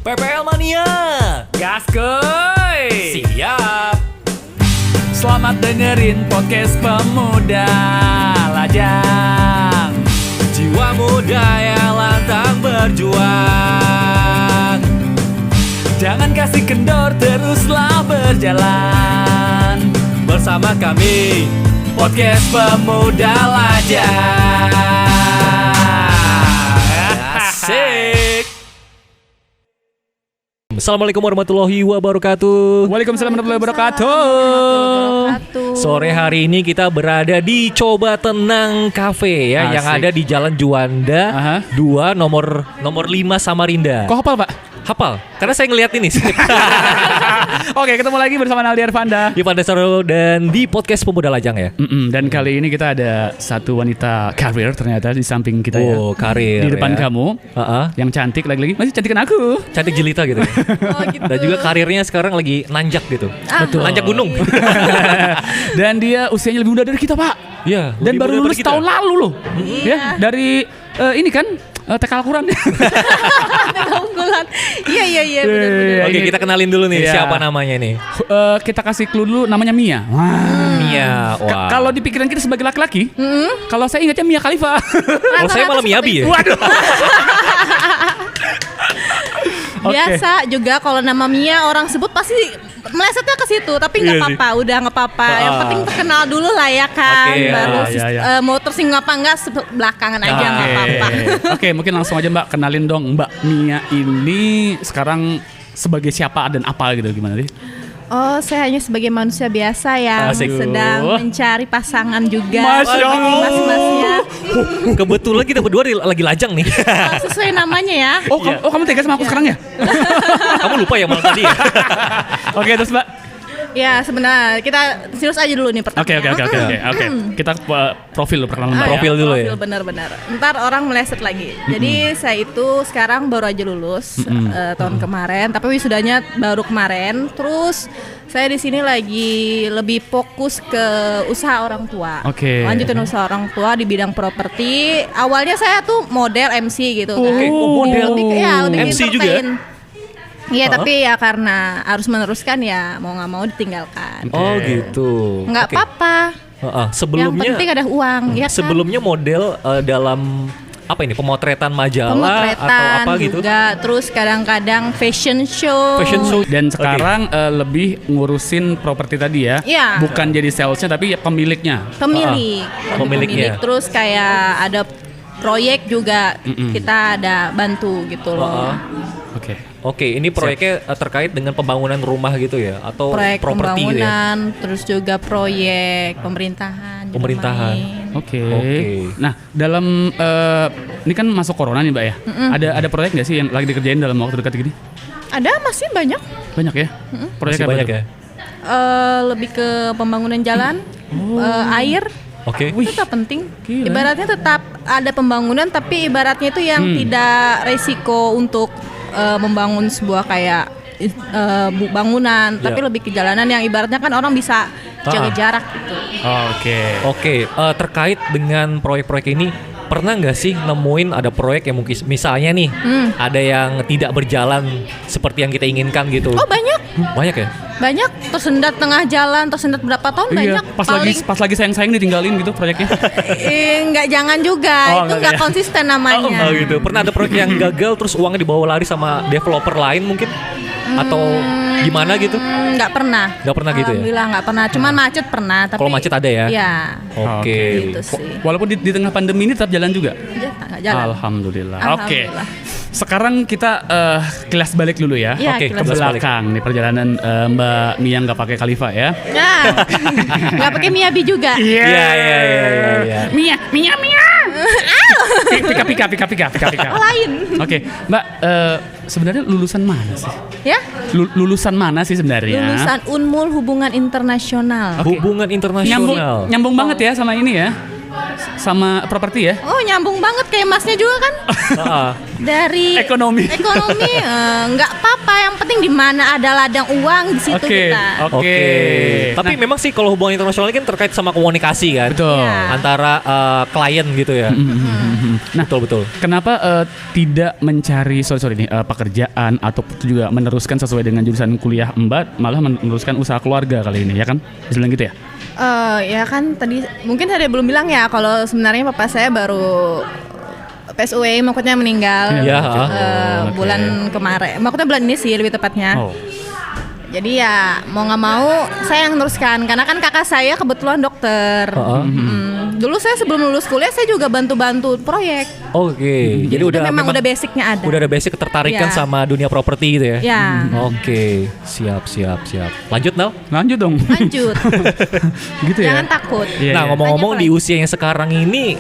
PPL Mania. Gaskoy. Siap. Selamat dengerin podcast pemuda lajang. Jiwa muda yang lantang berjuang. Jangan kasih kendor, teruslah berjalan. Bersama kami podcast pemuda lajang. Asik. Assalamualaikum warahmatullahi wabarakatuh. Waalaikumsalam warahmatullahi wabarakatuh. Sore hari ini kita berada di Coba Tenang Cafe ya, Asik. yang ada di Jalan Juanda Aha. 2 nomor 5 Samarinda. Kok hafal, Pak? Hafal? Karena saya ngeliat ini. Oke, ketemu lagi bersama Naldi Arfanda. Di Pandasaro dan di podcast Pemuda Lajang ya. Dan kali ini kita ada satu wanita karir ternyata di samping kita ya. Oh, karir Di depan ya. kamu. Heeh. Yang cantik lagi-lagi. Masih cantikan aku. Cantik jelita gitu. Oh gitu. Dan juga karirnya sekarang lagi nanjak gitu. Betul. Nanjak gunung. Dan dia usianya lebih muda dari kita, Pak. Iya. Dan lebih baru muda lulus dari kita. tahun lalu loh. Ya, dari ini kan TK Al-Quran. Keunggulan. Iya benar-benar. Oke, kita kenalin dulu nih Iya. siapa namanya nih. Kita kasih clue dulu, namanya Mia. Mia. Wah. Kalau di pikiran kita sebagai laki-laki, kalau saya ingatnya Mia Khalifa. Kalau saya malah Miyabi ya. Waduh. Biasa juga kalau nama Mia orang sebut pasti melesetnya ke situ, tapi nggak Iya sih. apa-apa, udah nggak apa-apa. Yang Ah. penting terkenal dulu lah ya kan. Oke, Baru ya. mau tersinggung apa enggak belakangan aja nggak apa-apa. Oke, mungkin langsung aja Mbak kenalin dong Mbak Mia ini sekarang sebagai siapa dan apa gitu, gimana sih? Oh, saya hanya sebagai manusia biasa yang Asik. sedang mencari pasangan juga. Masya Allah. Mas-masnya. Kebetulan kita berdua lagi lajang nih. Sesuai namanya ya. Oh, kamu tegas sama aku sekarang ya? Kamu lupa ya malam tadi ya? Oke, terus Mbak. Ya sebenarnya kita serius aja dulu nih pertama. Oke. Kita profil dulu, perkenalan Mbak. Profil dulu ya? Benar-benar. Ntar orang meleset lagi. Jadi saya itu sekarang baru aja lulus tahun kemarin, tapi wisudanya baru kemarin. Terus saya di sini lagi lebih fokus ke usaha orang tua. Oke. Lanjutin usaha orang tua di bidang properti. Awalnya saya tuh model MC gitu kan. Oh, model. Lebih MC juga? entertain. Iya, tapi ya karena harus meneruskan ya mau nggak mau ditinggalkan. Oh gitu. Nggak Oke. apa-apa. Yang Sebelumnya penting ada uang, ya kan? sebelumnya model dalam apa ini, pemotretan majalah Pemotretan atau apa gitu? juga, terus kadang-kadang fashion show. Fashion show. Dan sekarang lebih ngurusin properti tadi ya. Iya. Bukan jadi salesnya tapi ya pemiliknya. Pemilik. Pemiliknya. Pemilik. Terus kayak ada proyek juga kita ada bantu gitu loh. Oke. Oke, ini proyeknya terkait dengan pembangunan rumah gitu ya, atau Proyek properti gitu ya? pembangunan, terus juga proyek pemerintahan. juga Pemerintahan. main. Oke. Oke. Nah, dalam ini kan masuk corona nih, Mbak ya. Ada proyek nggak sih yang lagi dikerjain dalam waktu dekat gini? Ada masih banyak. Banyak ya? Proyek Masih apa banyak tuh? ya? Lebih ke pembangunan jalan, air. Oke. Itu tetap penting. Gila. Ibaratnya tetap ada pembangunan, tapi ibaratnya itu yang tidak resiko untuk membangun sebuah kayak bangunan, tapi lebih ke jalanan yang ibaratnya kan orang bisa jaga jarak gitu. Oke. Oke, terkait dengan proyek-proyek ini, pernah nggak sih nemuin ada proyek yang mungkin misalnya nih ada yang tidak berjalan seperti yang kita inginkan gitu? Oh banyak, Banyak ya? banyak tersendat tengah jalan, tersendat berapa tahun Iya, banyak. pas lagi sayang-sayang ditinggalin gitu proyeknya. Nggak, jangan juga, Oh, itu nggak nggak ya? konsisten namanya. Oh gitu. Pernah ada proyek yang gagal terus uangnya dibawa lari sama developer lain mungkin? Atau gimana gitu? Nggak pernah. Nggak pernah gitu ya? Alhamdulillah nggak pernah. Cuman macet pernah. Tapi Kalau macet ada ya? Iya. Oke. Gitu sih. Walaupun di tengah pandemi ini tetap jalan juga. Nggak jalan. Alhamdulillah. Oke. Alhamdulillah. Sekarang kita kilas balik dulu ya. Iya, Oke, kilas Ke kilas balik. belakang nih perjalanan Mbak Mia nggak pakai Khalifa ya. Nah, nggak pakai Miyabi juga. Iya. Mia. Pika. Lain. Oke, Mbak, sebenarnya lulusan mana sih? Ya, Lulusan mana sih sebenarnya? lulusan Unmul Hubungan Internasional. Oke. Hubungan internasional. Nyambung banget ya sama ini ya. sama properti ya? Oh nyambung banget kayak masnya juga kan. Heeh. Dari Ekonomi. nggak apa-apa, yang penting di mana ada ladang uang di situ Oke, kita. oke. Tapi memang sih kalau hubungan internasional ini kan terkait sama komunikasi kan. Betul. Iya. Antara klien gitu ya. Nah, Betul. kenapa tidak mencari pekerjaan atau juga meneruskan sesuai dengan jurusan kuliah Mbak, malah meneruskan usaha keluarga kali ini ya kan? Bisa bilang gitu ya? Ya kan tadi mungkin saya belum bilang ya kalau sebenarnya papa saya baru PSUE, maksudnya meninggal Iya. Oke. bulan kemarin. Maksudnya bulan ini sih lebih tepatnya. Oh. Jadi ya mau nggak mau saya yang teruskan karena kan kakak saya kebetulan dokter. Heeh. Dulu saya sebelum lulus kuliah saya juga bantu-bantu proyek. Oke. Jadi Itu udah memang udah basicnya ada. Udah ada basic ketertarikan Iya. sama dunia properti gitu ya. Ya. Oke, siap. Lanjut Nal. Lanjut dong. Lanjut. Gitu ya. Jangan takut. Iya, Nah iya. ngomong-ngomong Tanya di apa usia yang sekarang ini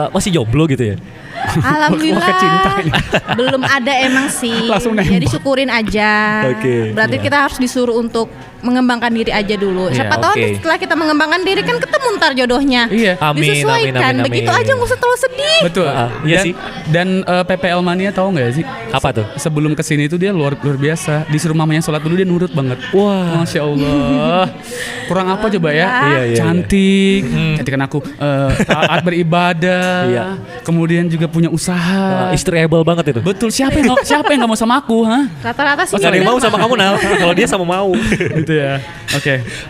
masih jomblo gitu ya? Alhamdulillah Wah, cinta ini. belum ada emang sih. Langsung nembak. Jadi syukurin aja. Oke, Berarti iya. kita harus disuruh untuk mengembangkan diri aja dulu. Iya, Siapa tahu oke. setelah kita mengembangkan diri kan ketemu ntar jodohnya. Iya. Amin, Disesuaikan. amin. Begitu aja nggak usah terlalu sedih. Betul. Iya Dan- sih. Dan PPL Mania tahu nggak sih? Apa tuh? Sebelum kesini tuh dia luar biasa. Disuruh mamanya sholat dulu dia nurut banget. Wah. Masya Allah. Kurang apa coba ya? Iya. Cantik. Cantikan aku. Taat beribadah. Iya. Kemudian juga punya usaha. Istriable banget itu. Betul. Siapa yang nggak mau sama aku? Hah? Rata-rata sih. Gak ada yang udah. mau sama kamu Nal. Kalau dia sama mau. Gitu ya.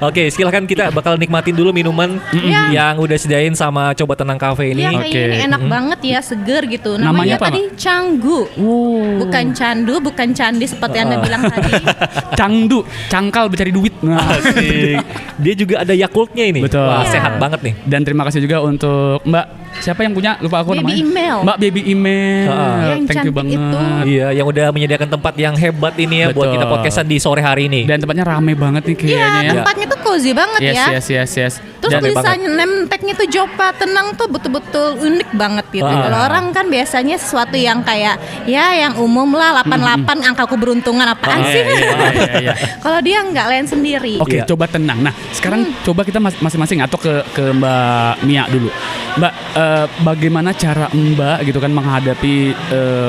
Oke. Silahkan kita bakal nikmatin dulu minuman Iya. yang udah sediain sama Coba Tenang Cafe ini. Iya kayaknya Oke. ini enak banget ya, seger gitu. Namanya Namanya apa, tadi Canggu. Bukan candu, bukan candi seperti Anda bilang tadi. Cangdu, cangkal mencari duit. Nah. Asik. Dia juga ada Yakultnya ini. Betul. Wah, Iya. sehat banget nih. Dan terima kasih juga untuk Mbak. Siapa yang punya? Lupa aku Baby namanya. Email. Mbak Baby Email. Yang Thank you cantik banget. itu. Iya, yang udah menyediakan tempat yang hebat ini ya buat Betul. kita podcastan di sore hari ini. Dan tempatnya rame banget nih Iya, kayaknya ya. tempatnya tuh cozy banget ya. Yes. Terus Dan tulisannya name tag-nya tuh Jopa Tenang tuh betul-betul unik banget gitu. Kalau orang kan biasanya sesuatu yang kayak ya yang umum lah 88 angka keberuntungan apaan sih. iya. Kalau dia nggak lain sendiri. Oke, Iya. coba tenang. Nah, sekarang coba kita masing-masing atau ke Mbak Mia dulu. Mbak, bagaimana cara Mbak gitu kan menghadapi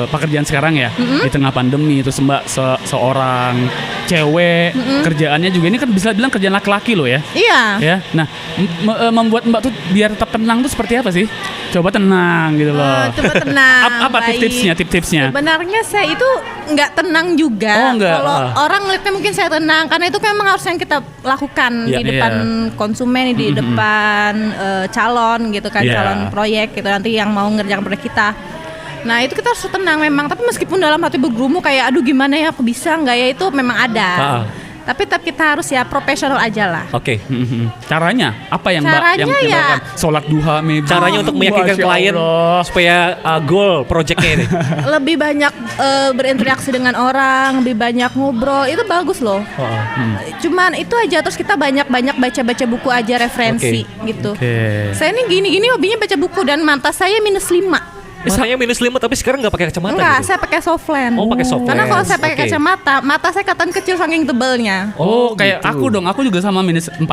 pekerjaan sekarang ya di tengah pandemi? Terus Mbak seorang cewek, kerjaannya juga ini kan bisa bilang kerjaan laki-laki loh ya. Iya. Ya, nah membuat Mbak tuh biar tetap tenang tuh seperti apa sih? Coba tenang gitu loh. Coba tenang. Apa baik. tips-tipsnya? Sebenarnya saya itu nggak tenang juga. Oh, nggak. Kalau orang lihatnya mungkin saya tenang karena itu memang harus yang kita lakukan Iya. di depan konsumen, di depan calon gitu kan, Iya. calon proyek gitu nanti yang mau ngerjakan proyek kita. Nah itu kita harus tenang memang. Tapi meskipun dalam hati bergumul kayak aduh gimana ya aku bisa nggak ya itu memang ada. Tapi tetap kita harus ya profesional aja lah. Oke. Caranya apa yang Mbak Caranya yang ya- lakukan? Sholat duha maybe. Caranya untuk meyakinkan Masya klien Allah. supaya goal projectnya ini. Lebih banyak berinteraksi dengan orang, lebih banyak ngobrol itu bagus loh. Cuman itu aja terus kita banyak-banyak baca-baca buku aja referensi gitu. Oke. Saya ini gini-gini hobinya baca buku dan mata saya -5. Saya -5 tapi sekarang nggak pakai kacamata Enggak, gitu. saya pakai soft lens. Oh, pakai soft Karena lens. kalau saya pakai Oke. kacamata, mata saya kelihatan kecil saking tebelnya. Oh, kayak gitu. aku dong. Aku juga sama -4,5.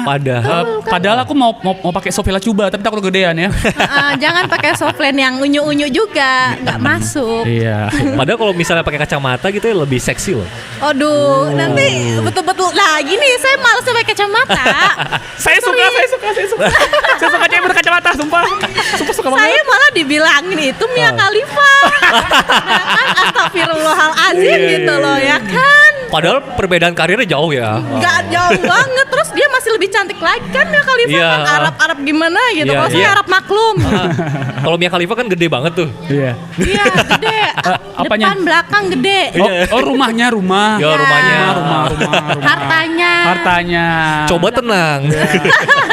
Padahal Padahal aku mau pakai Sofila Cuba, tapi takut kegedean ya. Jangan pakai soft lens yang unyu-unyu juga, nggak masuk. Iya. Padahal kalau misalnya pakai kacamata gitu ya lebih seksi loh. Aduh, nanti betul-betul. Nah, gini saya malas pakai kacamata. Saya suka. Saya suka cewek berkacamata, sumpah suka banget. Saya malah dibilangin itu Mia Khalifa. Nah, kan astagfirullahalazim gitu loh ya kan. Padahal perbedaan karirnya jauh ya. Nggak jauh banget. Terus dia masih lebih cantik lagi kan Mia Khalifa Iya. kan Arab gimana gitu. Iya, Kalau saya iya. Arab maklum. Kalau Mia Khalifa kan gede banget tuh. Iya. Iya gede. apanya? Depan belakang gede. Oh, rumahnya rumah. Ya, rumahnya. Rumah. Hartanya. Coba tenang.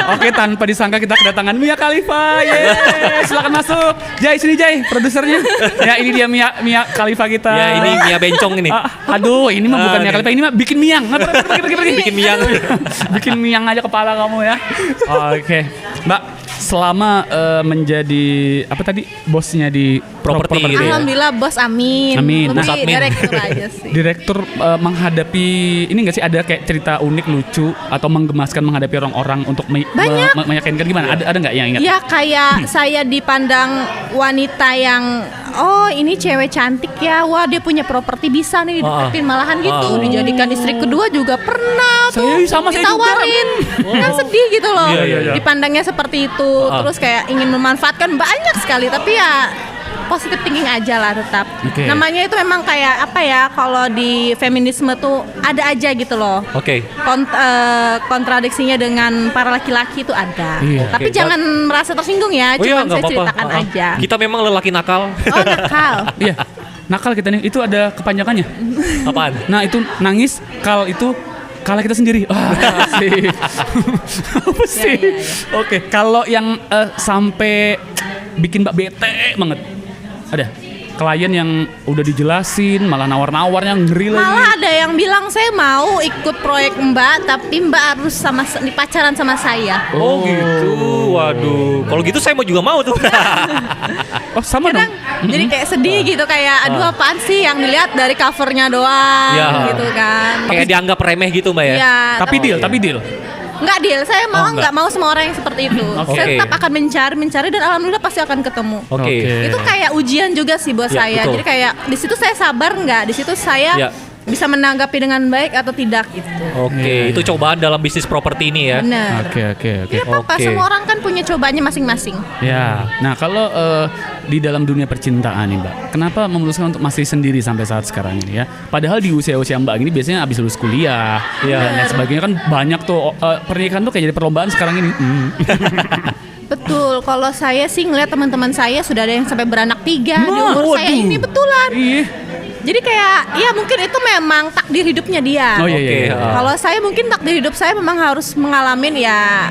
Oke, tanpa disangka kita kedatangan Mia Khalifa. Yeay, silakan masuk. Jai, sini Jai, produsernya. Ya, ini dia Mia Khalifa kita. Ya ini Mia bencong ini. Aduh, ini mah bukan Mia Khalifa, ini mah bikin miang. Pergi. Bikin miang. Bikin miang aja kepala kamu ya. Oke. Mbak, selama menjadi apa tadi bosnya di Properti gitu ya. Alhamdulillah bos, amin. Amin. Lebih Bos admin. direktur aja sih. direktur menghadapi ini nggak sih ada kayak cerita unik lucu atau menggemaskan menghadapi orang-orang untuk Banyak. meyakinkan gimana? Ada nggak yang ingat? Ya kayak saya dipandang wanita yang ini cewek cantik ya, wah dia punya properti bisa nih dideketin malahan gitu, dijadikan istri kedua juga pernah tuh Sama saya ditawarin, kan sedih gitu loh, Iya. dipandangnya seperti itu, terus kayak ingin memanfaatkan banyak sekali, tapi ya positive thinking aja lah tetap. Oke. Namanya itu memang kayak apa ya, kalau di feminisme tuh ada aja gitu loh. Oke. Kontradiksinya dengan para laki-laki itu ada. Iya. Tapi Oke. jangan merasa tersinggung ya, Oh iya, cuma nggak saya apa-apa. ceritakan aja. Kita memang lelaki nakal. Oh, nakal. Iya. Nakal kita nih itu ada kepanjangannya. Apaan? Nah itu nangis, kal itu kalah kita sendiri. Sih. Apa sih? Ya. Oke, kalau yang sampai bikin Mbak bete banget, ada klien yang udah dijelasin malah nawar-nawar yang ngeri lagi. Malah ada yang bilang saya mau ikut proyek Mbak, tapi Mbak harus pacaran sama saya. Oh gitu. Waduh. Kalau gitu saya juga mau tuh. Oh sama Kadang dong. jadi kayak sedih gitu, kayak aduh apaan sih yang dilihat dari covernya doang Ya. gitu kan. Kayak dianggap remeh gitu Mbak ya. Ya, Tapi deal. Enggak deal, saya mau enggak. nggak mau sama orang yang seperti itu. Saya Oke. tetap akan mencari dan alhamdulillah pasti akan ketemu. Oke. Itu kayak ujian juga sih buat Ya, saya. betul. Jadi kayak di situ saya sabar nggak, di situ saya Ya. bisa menanggapi dengan baik atau tidak gitu. Oke, itu cobaan dalam bisnis properti ini ya. Benar. Oke. Ya apa, Oke. semua orang kan punya cobaannya masing-masing. Ya. Nah kalau di dalam dunia percintaan nih Mbak, kenapa memutuskan untuk masih sendiri sampai saat sekarang ini ya? Padahal di usia-usia Mbak ini biasanya habis lulus kuliah Ya. dan lain sebagainya kan banyak tuh pernikahan tuh kayak jadi perlombaan sekarang ini. Betul, kalau saya sih ngeliat teman-teman saya sudah ada yang sampai beranak 3 di Nah, umur saya waduh. ini betulan. Ih. Jadi kayak ya mungkin itu memang takdir hidupnya dia. Oh iya. Oke, Kalau saya mungkin takdir hidup saya memang harus mengalami ya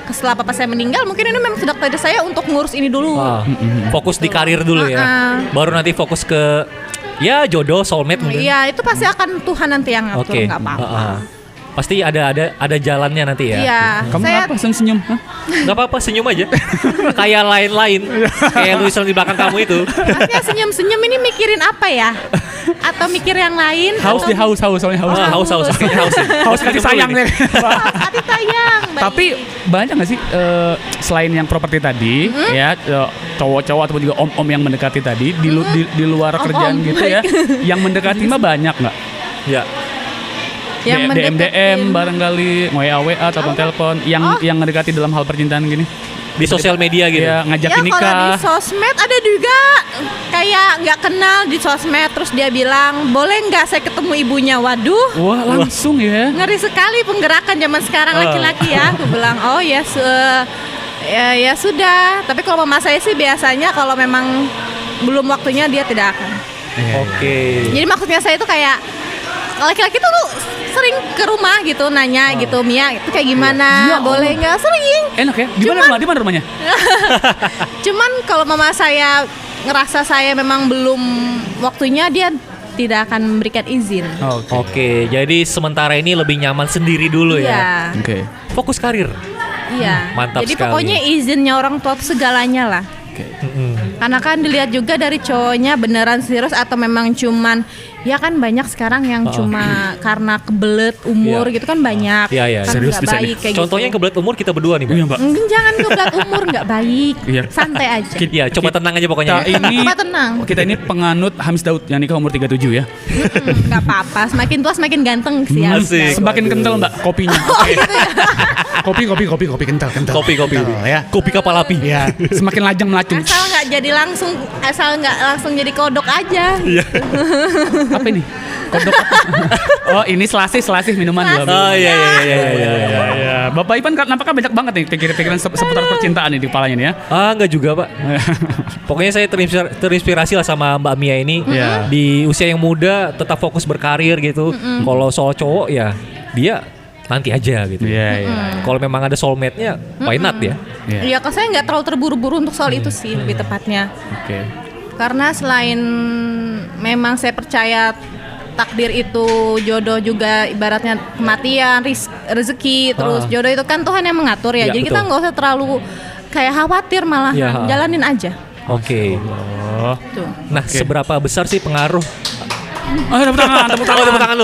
setelah papa saya meninggal, mungkin ini memang sudah takdir saya untuk ngurus ini dulu. Fokus di karir dulu ya. Baru nanti fokus ke ya jodoh, soulmate mungkin. Iya, itu pasti akan Tuhan nanti yang ngatur, Oke. nggak apa-apa. Pasti ada jalannya nanti ya. Iya, Kamu saya apa senyum? Hah? Gak apa-apa, senyum aja. Kayak lain-lain. Kayak luisan di belakang kamu itu. maksudnya senyum-senyum ini mikirin apa ya? Atau mikir yang lain? Haus atau di haus soalnya haus. Haus. Kayaknya haus. Haus kasih sayang nih. nih. hati sayang. baik. Tapi banyak nggak sih selain yang properti tadi ya cowok-cowok ataupun juga om-om yang mendekati tadi di luar Om-om, kerjaan gitu ya, baik. yang mendekati mah banyak nggak? Ya. yang DM mendeketin. barangkali WA ataupun telepon yang mendekati dalam hal percintaan gini. Di sosial media gitu. Ya ngajakin Ya kalau di nikah. sosmed ada juga kayak nggak kenal di sosmed terus dia bilang boleh nggak saya ketemu ibunya. Waduh, Wah, langsung ya. ngeri sekali penggerakan zaman sekarang laki-laki ya. Aku bilang oh ya ya sudah. Tapi kalau mama saya sih biasanya kalau memang belum waktunya dia tidak akan. Oke. Jadi maksudnya saya itu kayak laki-laki tuh sering ke rumah gitu nanya gitu, Mia itu kayak gimana, Ya Allah. boleh nggak, sering. Enak ya? Di mana rumahnya? Cuman kalau mama saya ngerasa saya memang belum waktunya, dia tidak akan memberikan izin. Oke, jadi sementara ini lebih nyaman sendiri dulu ya. Iya, Oke. Fokus karir. iya. Mantap Jadi sekali. pokoknya izinnya orang tua itu segalanya lah. Karena kan dilihat juga dari cowoknya beneran serius atau memang cuman ya kan banyak sekarang yang cuma karena kebelet umur Iya. gitu kan banyak. Iya. Kan Serius nggak bisa baik kayak Contohnya yang gitu. kebelet umur kita berdua nih, Mbak. Iya, Mbak. Jangan kebelet umur, nggak baik. Iya. Santai aja. Iya, coba tenang aja pokoknya. Kita ini Coba tenang. Kita ini penganut Hamis Daud yang nikah umur 37 ya. Nggak apa-apa. Semakin tua semakin ganteng sih. Asik. Semakin Waduh. kental Mbak kopinya. kopi kental. Kopi. Kental, ya. Kopi kapal api. Ya, semakin lajang melacung. Asal nggak langsung jadi kodok aja. Apa ini? Kodok apa? Oh, ini selasih minuman Selasih. loh. Oh iya. Ya, Bapak Ipan nampaknya banyak banget nih pikiran seputar percintaan nih di kepalanya nih ya. Enggak juga, Pak. Pokoknya saya terinspirasi lah sama Mbak Mia ini. Iya. Di usia yang muda tetap fokus berkarir gitu. Kalau soal cowok ya dia nanti aja gitu. Iya. Kalau memang ada soulmate-nya, why not ya? Iya. Iya, kalau saya nggak terlalu terburu-buru untuk soal itu sih lebih tepatnya. Oke. Karena selain memang saya percaya takdir itu, jodoh juga ibaratnya kematian, rezeki, terus jodoh itu kan Tuhan yang mengatur ya. Iya, Jadi betul. kita nggak usah terlalu kayak khawatir malah. Ya. Jalanin aja. Oke. Tuh. Nah, seberapa besar sih pengaruh? Tepuk tangan Tepuk tangan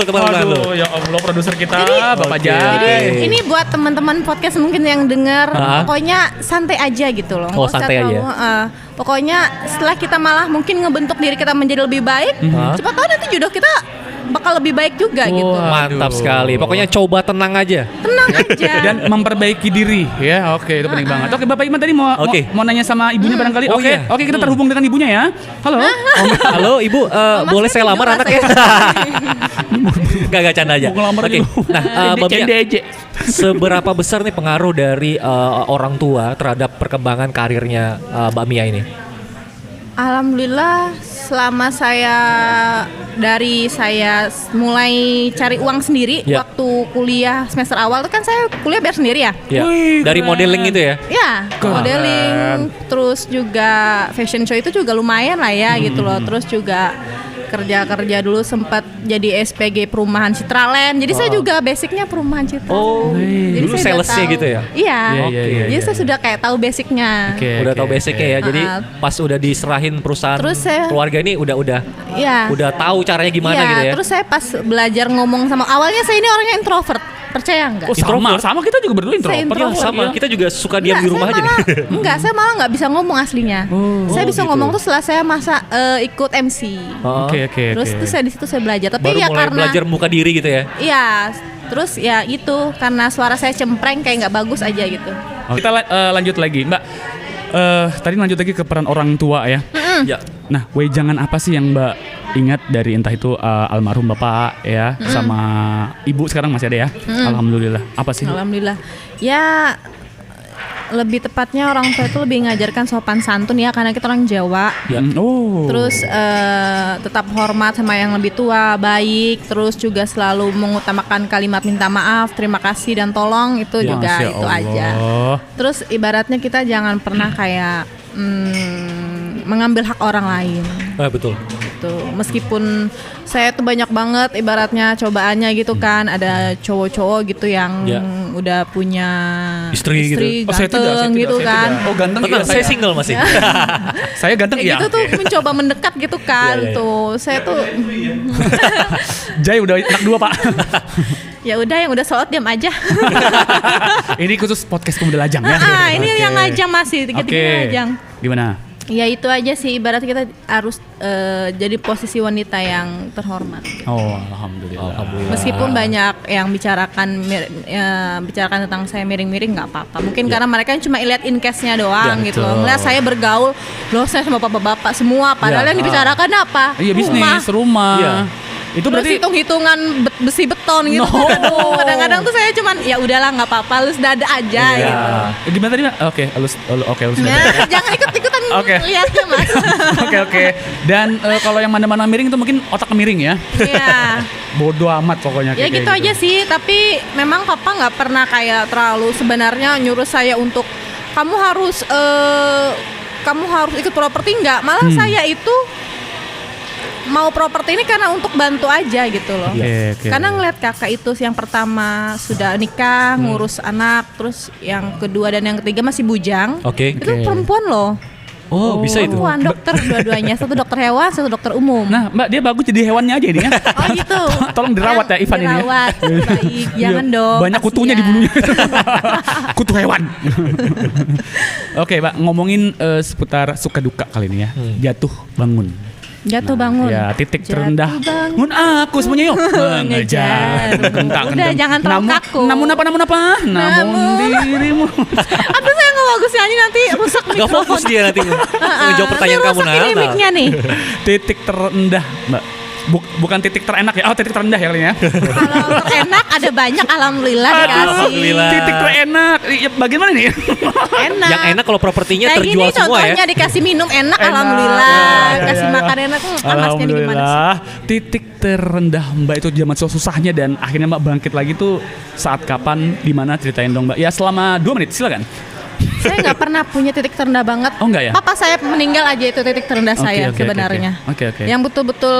lu. Aduh, ya Allah, produser kita, Bapak Oke. Jai. Jadi ini buat teman-teman podcast mungkin yang dengar, pokoknya santai aja gitu loh. Oh, Nggak usah santai aja. Pokoknya setelah kita malah mungkin ngebentuk diri kita menjadi lebih baik, cepat tahu nanti jodoh kita bakal lebih baik juga gitu. Mantap sekali. Pokoknya coba tenang aja. Tenang aja. Dan memperbaiki diri ya. Oke, itu penting banget. Oke, Bapak Iman tadi mau nanya sama ibunya barangkali. Oh, Oke, iya. oke, kita terhubung dengan ibunya ya. Halo. Halo Ibu, boleh saya lamar anaknya? Gak canda aja. Mau ngelamar Oke. dulu. Nah, Mbak Mia, Cende. seberapa besar nih pengaruh dari orang tua terhadap perkembangan karirnya Mbak Mia ini? Alhamdulillah selama dari saya mulai cari uang sendiri Ya. waktu kuliah semester awal itu kan saya kuliah bayar sendiri ya. Ya. Wih, Dari keren. modeling itu ya? Ya, Keren. modeling, terus juga fashion show itu juga lumayan lah ya gitu loh. Terus juga kerja dulu sempat jadi SPG perumahan Citraland. Jadi saya juga basicnya perumahan Citraland. Oh, Jadi dulu saya udah salesnya tahu. gitu ya? Iya. Iya. Jadi saya sudah kayak tahu basicnya. Oke, Udah oke, tahu basicnya ya. Jadi pas udah diserahin perusahaan Terus saya- keluarga ini udah Iya. tahu caranya gimana Iya, gitu ya. terus saya pas belajar ngomong sama awalnya saya ini orangnya introvert. Percaya nggak? Oh, sama kita juga berdua introvert. introvert. Sama, kita juga suka diam di rumah aja nih. Enggak, saya malah nggak bisa ngomong aslinya. Saya bisa gitu. ngomong tuh setelah saya ikut MC. Oke. Terus itu di situ saya belajar. Tapi Baru ya mulai karena belajar buka diri gitu ya. iya, terus ya itu karena suara saya cempreng kayak nggak bagus aja gitu. Kita lanjut lagi, Mbak. Tadi lanjut lagi ke peran orang tua ya. Ya. Nah, wejangan apa sih yang Mbak ingat dari entah itu almarhum Bapak ya sama Ibu sekarang masih ada ya? Alhamdulillah. Apa sih? Alhamdulillah. Ya lebih tepatnya orang tua itu lebih ngajarkan sopan santun ya karena kita orang Jawa. Ya. Oh. Terus tetap hormat sama yang lebih tua, baik. Terus juga selalu mengutamakan kalimat minta maaf, terima kasih dan tolong itu Ya, juga Masya itu Allah. aja. Terus ibaratnya kita jangan pernah kayak mengambil hak orang lain. Betul. Gitu. Meskipun saya tuh banyak banget ibaratnya cobaannya gitu kan, ada cowok-cowok gitu yang Ya. udah punya Istri gitu. Oh, saya ganteng tidak, gitu saya kan. tidak. Oh, ganteng Tenang, iya, saya single masih. Saya ganteng Kayak ya. gitu tuh mencoba mendekat gitu kan. Iya. Tuh saya tuh Jai udah anak 2, Pak. ya udah yang udah sholat diam aja. Ini khusus podcast Pemuda Lajang ya. Ini Oke. yang ngajang masih Oke. tiga-tiga ngajang. Gimana? Ya itu aja sih ibarat kita harus jadi posisi wanita yang terhormat. Oh, alhamdulillah. Meskipun banyak yang bicarakan tentang saya miring-miring nggak apa-apa. Mungkin karena mereka cuma lihat in case-nya doang Ya, gitu. betul. Ngeliat saya bergaul, loh saya sama bapak-bapak semua. Padahal Ya. yang dibicarakan apa? Iya, bisnis, rumah. Iya. Itu Terus berarti hitung-hitungan besi beton gitu. No. Aduh, kadang-kadang tuh saya cuman ya udahlah nggak apa-apa, lus dada aja Iya. gitu. gimana tadi, Mbak? Oke, halus Ya, dada. jangan ikut-ikutan Oke. lihatnya mas. Oke. Dan kalau yang mana-mana miring itu mungkin otak miring ya. Iya. Bodoh amat pokoknya. Ya kayak gitu aja sih, tapi memang papa nggak pernah kayak terlalu sebenarnya nyuruh saya untuk kamu harus ikut properti nggak, malah saya itu mau properti ini karena untuk bantu aja gitu loh. Oke. Karena ngeliat kakak itu yang pertama sudah nikah, ngurus anak, terus yang kedua dan yang ketiga masih bujang. Oke. Itu perempuan loh. Oh, bisa itu. Perempuan dokter dua-duanya, satu dokter hewan, satu dokter umum. Nah, Mbak, dia bagus jadi hewannya aja ini ya. Oh gitu. Tolong dirawat ya Ivan ini ya. Dirawat, baik. Jangan dong. Banyak kutunya di kasihan. bulunya. Kutu hewan. Oke, Mbak, ngomongin seputar suka duka kali ini ya. Jatuh bangun. Jatuh bangun. Ya, titik Jatuh terendah. bangun. Aku semuanya yuk. Mengejar. Udah, jangan terlalu kaku. Namun apa? Namun dirimu. Aduh saya nggak bagus nyanyi nanti rusak Gak mikrofon. fokus dia nanti ngejawab pertanyaan Nanti kamu rusak ini mic-nya nih. Titik terendah, Mbak. Bukan titik terenak ya. Oh, titik terendah ya kali ini ya. Kalau untuk enak ada banyak alhamdulillah dikasih. Alhamdulillah. Titik terenak. Ya, bagaimana nih? Enak. Yang enak kalau propertinya Kayak terjual gini semua ya. contohnya dikasih minum enak, Enak. alhamdulillah. Ya. Kasih makan enak, masnya di gimana sih? Alhamdulillah. Titik terendah Mbak itu zaman susahnya dan akhirnya Mbak bangkit lagi tuh saat kapan, di mana, ceritain dong Mbak. Ya selama 2 menit silakan. Saya nggak pernah punya titik terendah banget. Oh, enggak ya? Papa saya meninggal aja itu titik terendah saya Oke. sebenarnya. Oke. Yang betul-betul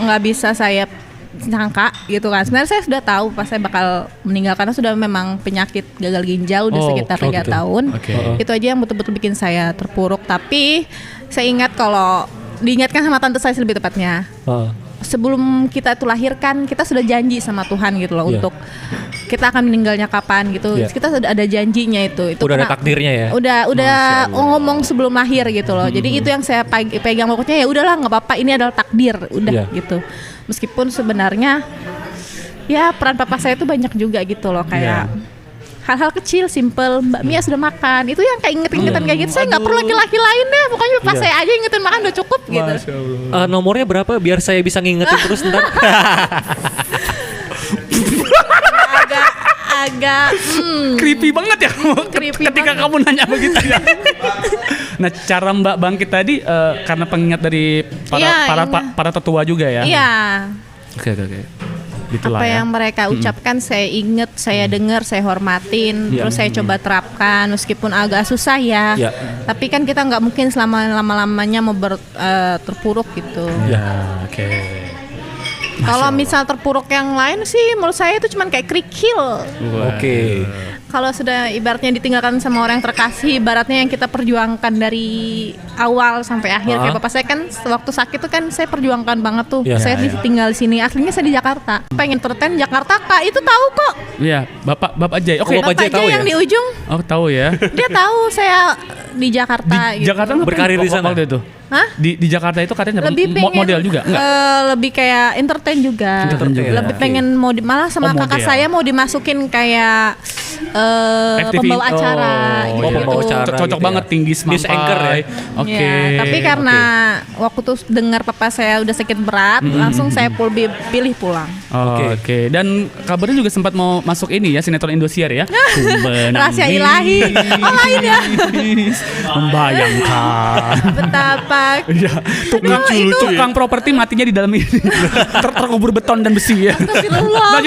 nggak bisa saya nyangka gitu kan. Sebenarnya saya sudah tahu pas saya bakal meninggal karena sudah memang penyakit gagal ginjal udah sekitar 3 tahun. Itu aja yang betul-betul bikin saya terpuruk. Tapi saya ingat kalau diingatkan sama tante saya lebih tepatnya. Sebelum kita itu lahirkan, kita sudah janji sama Tuhan gitu loh untuk kita akan meninggalnya kapan gitu. Kita sudah ada janjinya itu udah ada takdirnya ya. Udah ngomong sebelum lahir gitu loh. Jadi itu yang saya pegang, pokoknya ya udahlah nggak apa-apa, ini adalah takdir udah gitu. Meskipun sebenarnya ya peran papa saya itu banyak juga gitu loh, kayak hal-hal kecil, simple. Mbak Mia sudah makan, itu yang kayak inget-ingetan kayak gitu. Saya nggak perlu laki-laki lain deh, pokoknya pas saya aja ingetin makan udah cukup gitu. Nomornya berapa biar saya bisa ngingetin terus ntar? agak creepy banget ya ketika kamu nanya begitu ya. Nah, cara Mbak bangkit tadi karena pengingat dari para tetua juga ya. Iya. Oke. Itulah apa yang mereka ucapkan saya inget, saya dengar, saya hormatin, terus saya coba terapkan meskipun agak susah ya. Tapi kan kita nggak mungkin lama-lamanya mau terpuruk gitu. Oke. Kalau misal terpuruk yang lain sih menurut saya itu cuman kayak kerikil. Oke. Kalau sudah ibaratnya ditinggalkan sama orang yang terkasih, ibaratnya yang kita perjuangkan dari awal sampai akhir. Kayak bapak saya kan waktu sakit tuh kan saya perjuangkan banget tuh. Saya tinggal di sini, aslinya saya di Jakarta. Pengen entertain Jakarta Kak, itu tahu kok. Iya, Bapak Jay. Oke, Bapak Jay tahu yang ya? di ujung. Oh, tahu ya. Dia tahu saya di Jakarta Di gitu. Jakarta berkarir di sana waktu itu. Hah? Di Jakarta itu katanya lebih pengen, model juga enggak? Lebih kayak entertain juga. Lebih pengen mau malah sama kakak saya mau dimasukin kayak pembawa acara gitu. Pembawa acara cocok gitu banget, tinggi semampai. News anchor ya. Oke. Tapi karena waktu tuh dengar papa saya udah sakit berat, langsung saya pilih pulang. Oke. Dan kabarnya juga sempat mau masuk ini ya, sinetron Indosiar ya. Rahasia ilahi. Oh lain ya. Membayangkan betapa tukang properti matinya di dalam ini. Terkubur beton dan besi ya. Astagfirullah.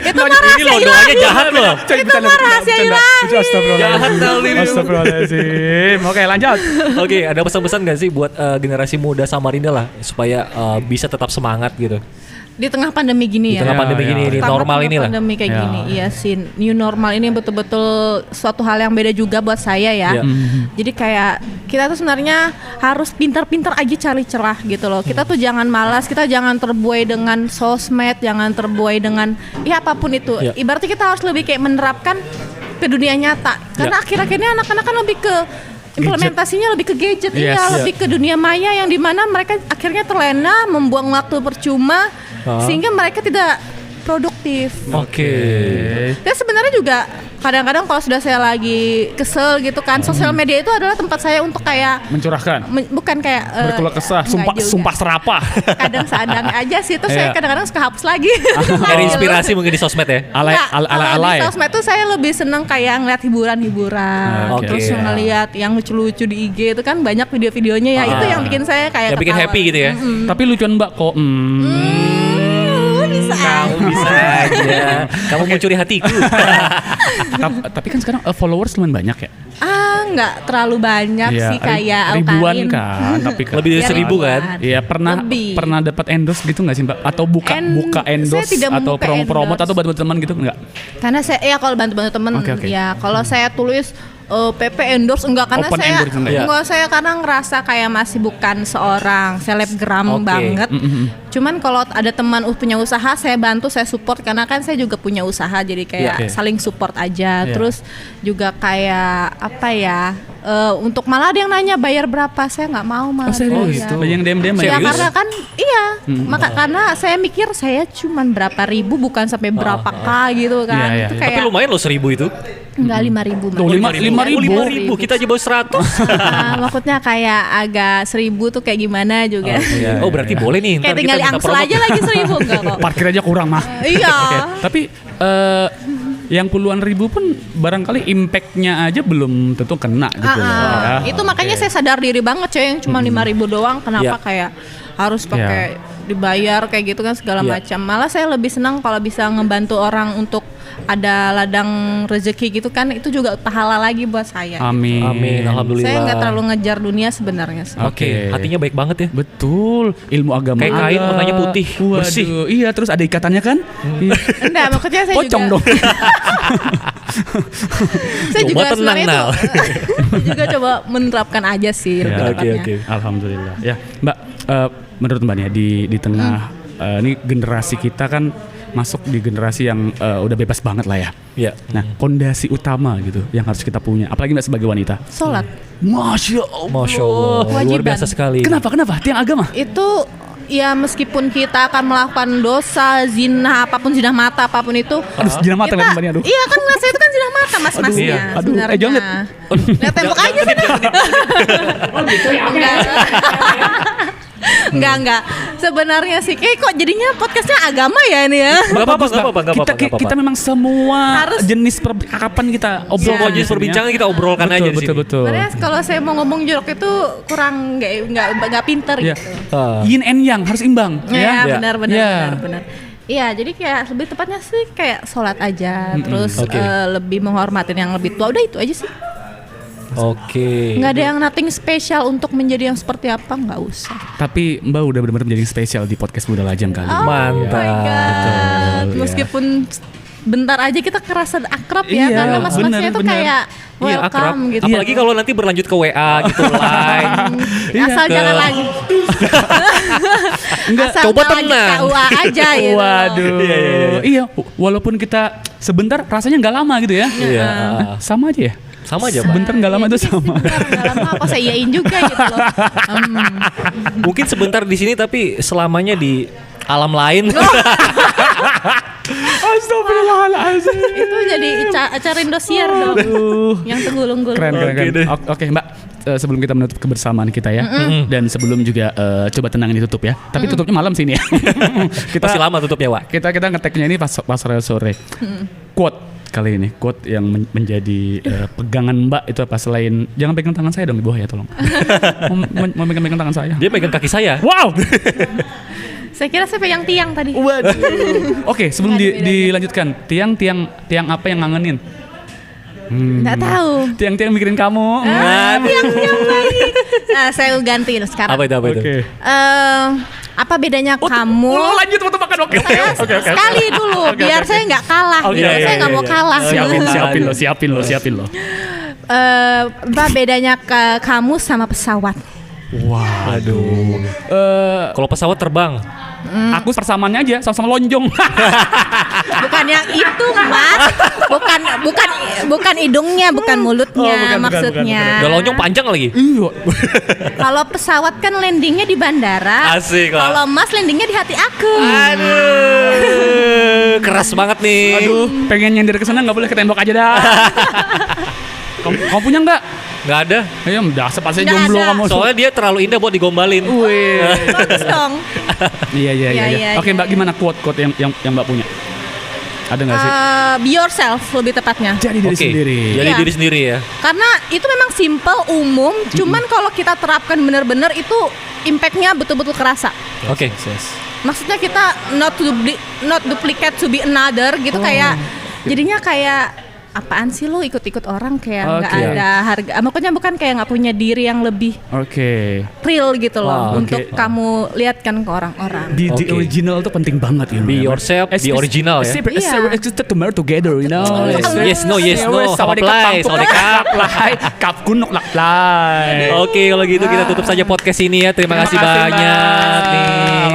Itu mah Ini loh doanya jahat loh. Itu mah rahasia ilahi. Astagfirullahaladzim. Oke, lanjut. Oke, ada pesan-pesan gak sih buat generasi muda Samarinda lah supaya bisa tetap semangat gitu di tengah pandemi gini ya? Di tengah pandemi gini, di normal ini lah. Pandemi kayak gini, iya sih. New normal ini betul-betul suatu hal yang beda juga buat saya ya. Jadi kayak kita tuh sebenarnya harus pintar-pintar aja cari celah gitu loh. Kita tuh jangan malas, kita jangan terbuai dengan sosmed, jangan terbuai dengan ya apapun itu. Ibaratnya kita harus lebih kayak menerapkan ke dunia nyata. Karena akhir-akhir ini anak-anak kan lebih ke implementasinya lebih ke gadget, lebih ke dunia maya yang dimana mereka akhirnya terlena, membuang waktu percuma. Sehingga mereka tidak produktif. Dan sebenarnya juga kadang-kadang kalau sudah saya lagi kesel gitu kan, sosial media itu adalah tempat saya untuk kayak mencurahkan. Bukan kayak berkeluh kesah, sumpah serapah. Kadang seadanya aja sih, terus saya kadang-kadang suka hapus lagi. Dari inspirasi mungkin di sosmed ya. Alay. Di sosmed tuh saya lebih seneng kayak ngeliat hiburan-hiburan. Terus ngeliat yang lucu-lucu di IG itu kan banyak video-videonya ya. Itu yang bikin saya kayak bikin happy gitu ya. Tapi lucuan Mbak kok. Kamu bisa aja. Kamu mencuri hatiku. Tapi kan sekarang followers lumayan banyak ya. Nggak terlalu banyak sih kayak ribuan kan, tapi kan lebih dari 1000 kan. Iya, pernah dapat endorse gitu nggak sih Mbak? Atau buka endorse atau promo atau bantu teman gitu nggak? Karena saya kalau bantu teman ya kalau saya tulis PP endorse enggak karena saya karena ngerasa kayak masih bukan seorang selebgram banget. Cuman kalau ada teman punya usaha saya bantu, saya support karena kan saya juga punya usaha jadi kayak saling support aja. Terus juga kayak apa ya? Untuk malah ada yang nanya bayar berapa, saya nggak mau malah. Serius? Yang DM ya karena kan maka karena saya mikir saya cuman berapa ribu bukan sampai berapa K gitu kan. Itu kayak, tapi lumayan loh 1000 itu. Enggak 5.000 kita aja bawa 100. Maksudnya kayak agak 1000 tuh kayak gimana juga. Oh berarti boleh nih. Kayak tinggal diangsel aja lagi 1000 enggak kok. Parkir aja kurang mah. Iya. Tapi yang puluhan ribu pun barangkali impactnya aja belum tentu kena gitu loh. Itu makanya saya sadar diri banget coy, yang cuma 5.000 doang kenapa kayak harus pakai dibayar kayak gitu kan segala macam. Malah saya lebih senang kalau bisa ngebantu orang untuk ada ladang rezeki gitu kan, itu juga pahala lagi buat saya. Amin. Amin, alhamdulillah. Saya nggak terlalu ngejar dunia sebenarnya sih. Oke, hatinya baik banget ya. Betul, ilmu agama. Kayak kain warnanya putih, bersih. Waduh, iya, terus ada ikatannya kan? Iya. Enggak, maksudnya saya Pocong juga dong. saya Coba juga tenang, sebenarnya Nal. saya juga coba menerapkan aja sih lebih tepatnya. oke. Alhamdulillah. Ya, Mbak, menurut Mbak nih di tengah ini generasi kita kan masuk di generasi yang udah bebas banget lah ya. Iya. Nah, pondasi utama gitu yang harus kita punya, apalagi Mbak sebagai wanita. Sholat Masya Allah. Masya Allah, luar Kewajiban. biasa sekali. Kenapa? Tiang agama? itu ya meskipun kita akan melakukan dosa, zina, apapun zina mata, apapun itu. Aduh, zina mata lihat Mbak nih, aduh. Iya kan saya itu kan zina mata mas-masnya Iya. Aduh, sebenarnya. jangan lihat. Lihat tembok aja sana. Enggak. Sebenarnya sih kok jadinya podcastnya agama ya ini ya. Gak apa-apa. Kita memang semua Harus- jenis percakapan kita obrol Semua jenis perbincangan kita obrolkan aja di sini. Betul. Sebenarnya kalau saya mau ngomong jorok itu kurang nggak pinter Iya. gitu. Yin and yang harus imbang Ya, ya. benar. Ya. Iya, jadi kayak lebih tepatnya sih kayak sholat aja, terus Oke. lebih menghormatin yang lebih tua. Udah itu aja sih. Oke. Nggak ada yang nothing spesial untuk menjadi yang seperti apa, nggak usah. Tapi Mbak udah benar-benar menjadi spesial di podcast Muda Lajang kali ini. Mantap. Oh my God. Betul, ya. Meskipun bentar aja kita kerasa akrab ya, Iya, karena mas-masnya itu benar. kayak Iya, akrab. welcome gitu. Apalagi kalau nanti berlanjut ke WA gitu, line. Asal Ke- jangan lagi. Enggak, Asal coba nggak lagi tenang. KUA aja gitu. Waduh. Iya, walaupun kita sebentar rasanya nggak lama gitu ya. Iya. Sama aja ya. Sama aja, Pak. Sebentar nggak lama itu sama. Nggak lama apa saya iyain juga gitu loh. Mungkin sebentar di sini tapi selamanya di alam lain. Astagfirullahaladzim. Itu jadi acara Indosiar dong. Yang tergulung-gulung. Keren. Oke deh. Oke, Mbak. Sebelum kita menutup kebersamaan kita ya, dan sebelum juga coba tenang ini tutup ya. Tapi tutupnya malam sini ya. Masih lama tutupnya, Wak. Kita ngeteknya ini pas sore. Quote kali ini, quote yang menjadi pegangan Mbak itu apa selain jangan pegang tangan saya dong di bawah ya tolong. Mau pegang tangan saya. Dia megang kaki saya. Wow. Saya kira saya pegang tiang tadi. Waduh. Oke, sebelum Nggak dibedain. dilanjutkan, tiang apa yang ngangenin? Nggak tahu. Tiang-tiang mikirin kamu. Tiang lagi. Nah, saya ganti sekarang. Apa itu? Oke. Apa bedanya kamu? Lanjut waktu makan. Oke. Sekali dulu, biar saya nggak kalah. Oke, Biar iya, saya nggak iya, mau iya. kalah. Siapin lo. Apa bedanya kamu sama pesawat? Waduh. Kalau pesawat terbang, Aku persamaannya aja sama-sama lonjong. Bukan yang itu, Mas. Bukan hidungnya, bukan mulutnya bukan, maksudnya. udah lonjong panjang lagi. Iya. Kalau pesawat kan landingnya di bandara. Asik lah. Kalau Mas landingnya di hati aku. Aduh, keras banget nih. Aduh, pengen nyender ke sana nggak boleh ke tembok aja dah. Kamu punya nggak? Nggak ada. Ayo, dasar pasti Nggak jomblo ada. kamu. Soalnya dia terlalu indah buat digombalin. Wih. Bagus dong. Iya. Iya. Oke, Mbak, gimana quote yang Mbak punya? Ada nggak sih? Be yourself lebih tepatnya. Jadi diri Oke. sendiri. Jadi Iya. diri sendiri ya. Karena itu memang simple, umum. Cuman kalau kita terapkan benar-benar itu impactnya betul-betul kerasa. Oke. Maksudnya kita not duplicate to be another gitu, kayak jadinya kayak apaan sih lu ikut-ikut orang kayak nggak Oke. ada harga. Makanya bukan kayak nggak punya diri yang lebih Oke. real gitu loh Wah, untuk oke. kamu lihatkan ke orang-orang. Di Oke. original tuh penting banget ya. Be yourself, be original ya. Iya. Together, you know. Yes, no, apply, Kap kunok laklay. Oke, kalau gitu kita tutup saja podcast ini ya. Terima kasih kasih, banyak Mbak. nih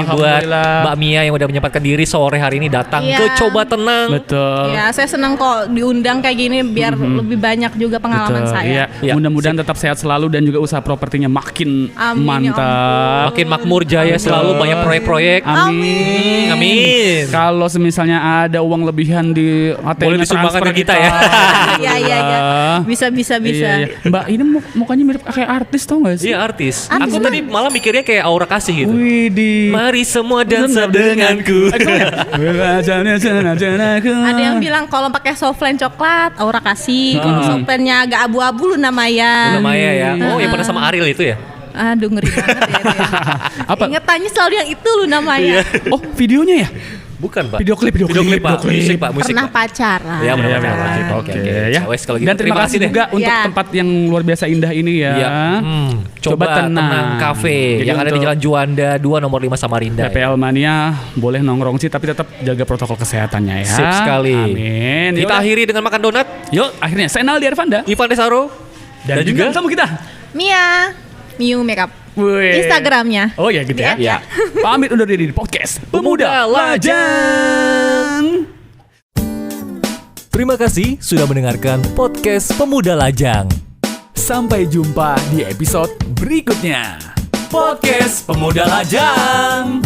buat Alhamdulillah. Mbak Mia yang udah menyempatkan diri sore hari ini datang Iya. ke Coba Tenang. Betul. Ya, saya senang kok diundang kayak gini biar lebih banyak juga pengalaman Betul, saya. iya. Iya. Mudah-mudahan tetap sehat selalu dan juga usaha propertinya makin Amin, ya mantap. Makin makmur jaya selalu, banyak proyek-proyek. Amin. Amin. Kalau misalnya ada uang lebihan di ATM Boleh disumbangkan transfer ke kita ya. Iya. Bisa. Iya. Mbak ini mukanya mirip kayak artis tau gak sih? Iya, artis. Artis Aku mana? tadi malah mikirnya kayak aura kasih gitu. Widih. Mari semua dansa denganku. Ada yang bilang kalau pakai softline coklat aura kasih, kalau softline-nya agak abu-abu lu namanya. Namanya ya. Oh, yang pernah sama Ariel itu ya? Aduh, ngeri banget ya. Apa? Ingetannya selalu yang itu lu Iya. namanya. Oh videonya ya? Bukan, Pak. Video klip, Pak. Musik, Pak. Musik, Pernah Pak. pacaran. Ya, Iya, pacaran. oke Oke. ya. Wes, kalau gitu. Dan terima kasih deh. juga untuk Ya. tempat yang luar biasa indah ini ya. Iya. Coba tenang Cafe Jadi yang ada di untuk Jalan Juanda 2 nomor 5 Samarinda. PPL Mania boleh nongkrong sih tapi tetap jaga protokol kesehatannya ya. Sip sekali. Amin. Kita Yaudah. akhiri dengan makan donat. Yuk, akhirnya saya Naldi Arfanda Ivan Desaro dan juga sama kita. Mia, Miu Makeup. Wih. Instagramnya. Oh ya gitu ya. Ya. Pamit undur diri di podcast Pemuda Lajang. Terima kasih sudah mendengarkan podcast Pemuda Lajang. Sampai jumpa di episode berikutnya. Podcast Pemuda Lajang.